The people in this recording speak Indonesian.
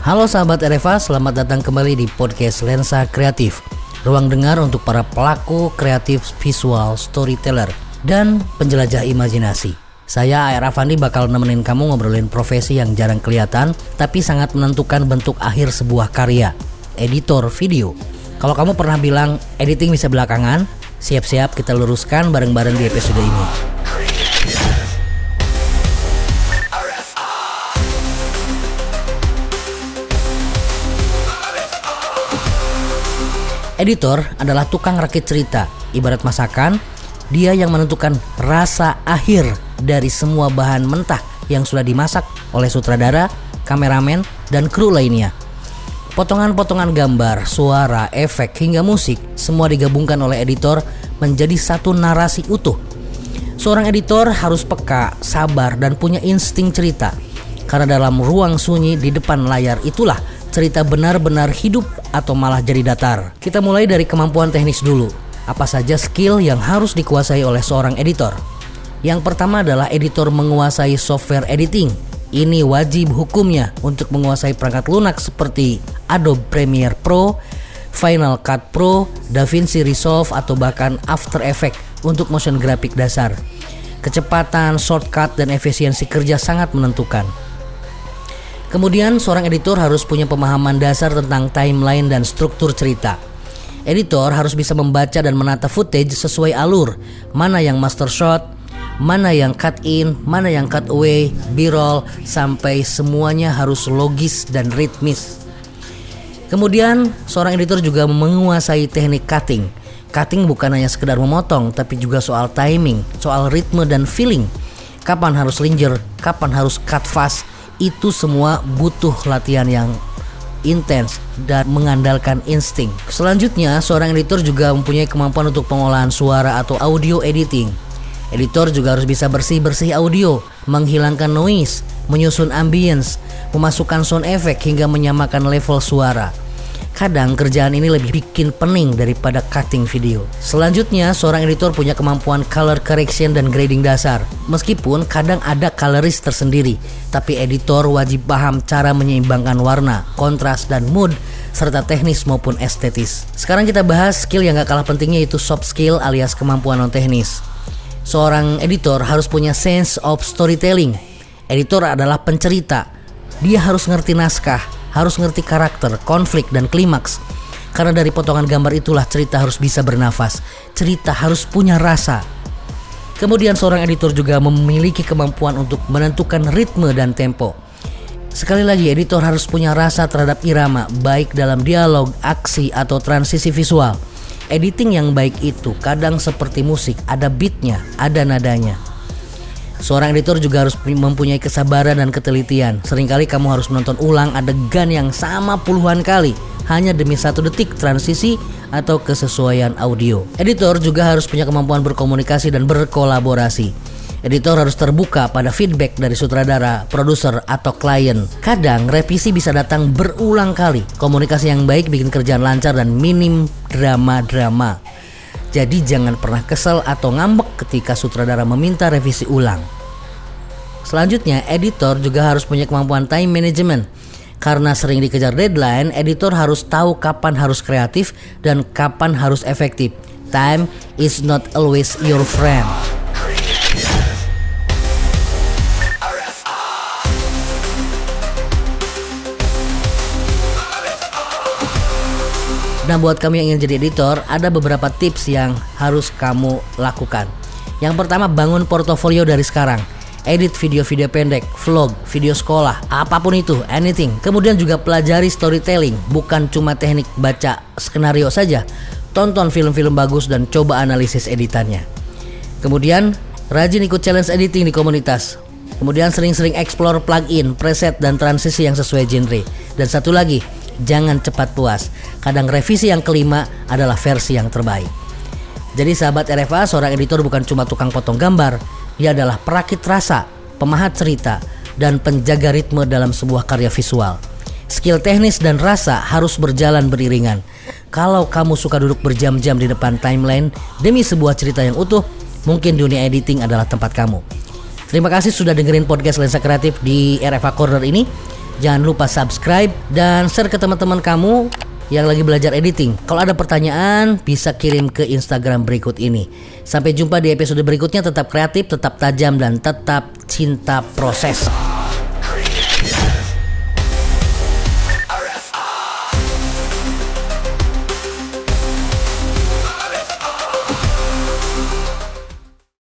Halo sahabat RFA, selamat datang kembali di podcast Lensa Kreatif. Ruang dengar untuk para pelaku kreatif visual, storyteller, dan penjelajah imajinasi. Saya AR Afandi bakal nemenin kamu ngobrolin profesi yang jarang kelihatan, tapi sangat menentukan bentuk akhir sebuah karya, editor video. Kalau kamu pernah bilang editing bisa belakangan, siap-siap kita luruskan bareng-bareng di episode ini. Editor adalah tukang rakit cerita, ibarat masakan, dia yang menentukan rasa akhir dari semua bahan mentah yang sudah dimasak oleh sutradara, kameramen, dan kru lainnya. Potongan-potongan gambar, suara, efek, hingga musik, semua digabungkan oleh editor menjadi satu narasi utuh. Seorang editor harus peka, sabar, dan punya insting cerita. Karena dalam ruang sunyi di depan layar itulah cerita benar-benar hidup atau malah jadi datar. Kita mulai dari kemampuan teknis dulu. Apa saja skill yang harus dikuasai oleh seorang editor? Yang pertama adalah editor menguasai software editing. Ini wajib hukumnya untuk menguasai perangkat lunak seperti Adobe Premiere Pro, Final Cut Pro, DaVinci Resolve, atau bahkan After Effects untuk motion graphic dasar. Kecepatan, shortcut, dan efisiensi kerja sangat menentukan. Kemudian seorang editor harus punya pemahaman dasar tentang timeline dan struktur cerita. Editor harus bisa membaca dan menata footage sesuai alur, mana yang master shot, mana yang cut in, mana yang cut away, b-roll, sampai semuanya harus logis dan ritmis. Kemudian seorang editor juga menguasai teknik cutting. Cutting bukan hanya sekedar memotong, tapi juga soal timing, soal ritme dan feeling. Kapan harus linger, kapan harus cut fast. Itu semua butuh latihan yang intens dan mengandalkan insting. Selanjutnya, seorang editor juga mempunyai kemampuan untuk pengolahan suara atau audio editing. Editor juga harus bisa bersih-bersih audio, menghilangkan noise, menyusun ambience, memasukkan sound effect hingga menyamakan level suara. Kadang kerjaan ini lebih bikin pening daripada cutting video. Selanjutnya, seorang editor punya kemampuan color correction dan grading dasar. Meskipun kadang ada colorist tersendiri, tapi editor wajib paham cara menyeimbangkan warna, kontras, dan mood, serta teknis maupun estetis. Sekarang kita bahas skill yang gak kalah pentingnya, yaitu soft skill alias kemampuan non teknis. Seorang editor harus punya sense of storytelling. Editor adalah pencerita. Dia harus ngerti naskah, harus ngerti karakter, konflik, dan klimaks. Karena dari potongan gambar itulah cerita harus bisa bernafas. Cerita harus punya rasa. Kemudian seorang editor juga memiliki kemampuan untuk menentukan ritme dan tempo. Sekali lagi, editor harus punya rasa terhadap irama, baik dalam dialog, aksi, atau transisi visual. Editing yang baik itu kadang seperti musik, ada beatnya, ada nadanya. Seorang editor juga harus mempunyai kesabaran dan ketelitian. Seringkali kamu harus menonton ulang adegan yang sama puluhan kali hanya demi 1 detik transisi atau kesesuaian audio. Editor juga harus punya kemampuan berkomunikasi dan berkolaborasi. Editor harus terbuka pada feedback dari sutradara, produser, atau klien. Kadang revisi bisa datang berulang kali. Komunikasi yang baik bikin kerjaan lancar dan minim drama-drama. Jadi jangan pernah kesel atau ngambek ketika sutradara meminta revisi ulang. Selanjutnya, editor juga harus punya kemampuan time management. Karena sering dikejar deadline, editor harus tahu kapan harus kreatif dan kapan harus efektif. Time is not always your friend. Nah, buat kamu yang ingin jadi editor, ada beberapa tips yang harus kamu lakukan. Yang pertama, bangun portofolio dari sekarang. Edit video-video pendek, vlog, video sekolah, apapun itu, anything. Kemudian juga pelajari storytelling, bukan cuma teknik baca skenario saja. Tonton film-film bagus dan coba analisis editannya. Kemudian, rajin ikut challenge editing di komunitas. Kemudian sering-sering explore plugin, preset, dan transisi yang sesuai genre. Dan satu lagi, jangan cepat puas. Kadang revisi yang kelima adalah versi yang terbaik. Jadi sahabat RFA, seorang editor bukan cuma tukang potong gambar. Dia adalah perakit rasa, pemahat cerita, dan penjaga ritme dalam sebuah karya visual. Skill teknis dan rasa harus berjalan beriringan. Kalau kamu suka duduk berjam-jam di depan timeline demi sebuah cerita yang utuh, mungkin dunia editing adalah tempat kamu. Terima kasih sudah dengerin podcast Lensa Kreatif di RFA Corner ini. Jangan lupa subscribe dan share ke teman-teman kamu yang lagi belajar editing. Kalau ada pertanyaan bisa kirim ke Instagram berikut ini. Sampai jumpa di episode berikutnya. Tetap kreatif, tetap tajam, dan tetap cinta proses.